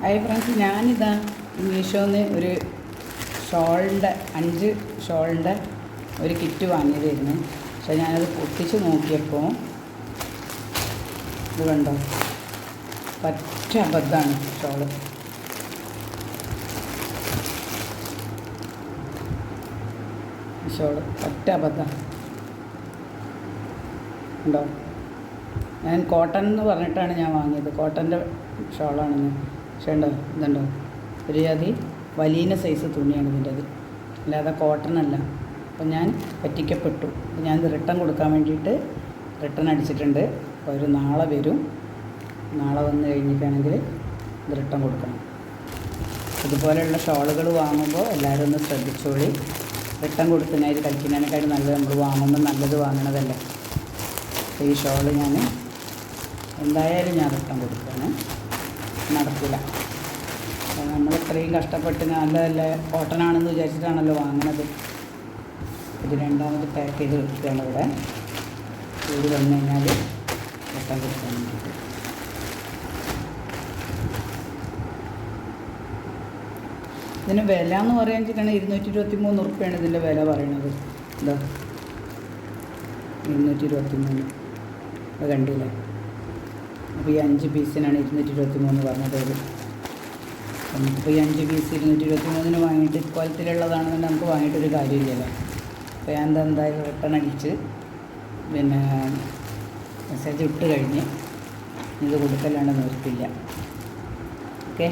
Hi friends, ഞാനിതാ മീഷോന്ന് ഒരു ഷോളിൻ്റെ 5 ഷോളിൻ്റെ ഒരു കിറ്റ് വാങ്ങിയതായിരുന്നു. പക്ഷേ ഞാനത് പൊട്ടിച്ച് നോക്കിയപ്പോൾ ഇത് കണ്ടോ, പറ്റ അബദ്ധമാണ് ഷോള്. ഷോള് പറ്റ അബദ്ധം ഉണ്ടോ. ഞാൻ കോട്ടൺ എന്ന് പറഞ്ഞിട്ടാണ് ഞാൻ വാങ്ങിയത്, കോട്ടൻ്റെ ഷോളാണെന്ന്. പക്ഷേ ഉണ്ടോ, ഇതുണ്ടോ, ഒരു ജാതി വലിയ സൈസ് തുണിയാണ് ഇതിൻ്റെ അത്, അല്ലാതെ കോട്ടൺ അല്ല. അപ്പോൾ ഞാൻ പറ്റിക്കപ്പെട്ടു. അപ്പോൾ ഞാനിത് റിട്ടേൺ കൊടുക്കാൻ വേണ്ടിയിട്ട് റിട്ടേൺ അടിച്ചിട്ടുണ്ട്. അപ്പോൾ അവർ നാളെ വരും. നാളെ വന്ന് കഴിഞ്ഞിട്ടാണെങ്കിൽ ഇത് റിട്ടേൺ കൊടുക്കണം. ഇതുപോലെയുള്ള ഷോളുകൾ വാങ്ങുമ്പോൾ എല്ലാവരും ഒന്ന് ശ്രദ്ധിച്ചോളി. റിട്ടേൺ കൊടുക്കുന്നതിൽ കഴിക്കുന്നതിനേക്കാളും നല്ലത് നമ്മൾ വാങ്ങുമ്പോൾ നല്ലത് വാങ്ങണതല്ലേ. അപ്പോൾ ഈ ഷോള് ഞാൻ എന്തായാലും ഞാൻ റിട്ടേൺ കൊടുക്കുകയാണ്, നടക്കില്ല. നമ്മൾ ഇത്രയും കഷ്ടപ്പെട്ട് നല്ലതല്ല കോട്ടനാണെന്ന് വിചാരിച്ചിട്ടാണല്ലോ വാങ്ങണത്. ഇത് രണ്ടാമത് പാക്ക് ചെയ്ത് വെക്കുകയാണ് ഇവിടെ. ചൂട് വന്നു കഴിഞ്ഞാൽ റിട്ടേൺ കൊടുക്കാൻ വേണ്ടിയിട്ട്. ഇതിന് വില എന്ന് പറയാൻ വെച്ചിട്ടാണ് 223 ഉറുപ്പ്യാണ് ഇതിൻ്റെ വില പറയണത്. എന്താ 223, അത് കണ്ടില്ലേ. അപ്പോൾ ഈ 5 പീസിനാണ് 223 പറഞ്ഞത്. നമുക്കിപ്പോൾ ഈ 5 പീസ് 223 വാങ്ങിയിട്ട് ഇക്വാലിറ്റിയിലുള്ളതാണെന്നുണ്ടെങ്കിൽ നമുക്ക് വാങ്ങിയിട്ടൊരു കാര്യമില്ലല്ലോ. അപ്പോൾ ഞാൻ എന്തായാലും റിട്ടേൺ അടിച്ച് പിന്നെ മെസ്സേജ് ഇട്ട് കഴിഞ്ഞ് ഇത് കൊടുക്കല്ലാണ്ട് നിർത്തില്ല. ഓക്കെ.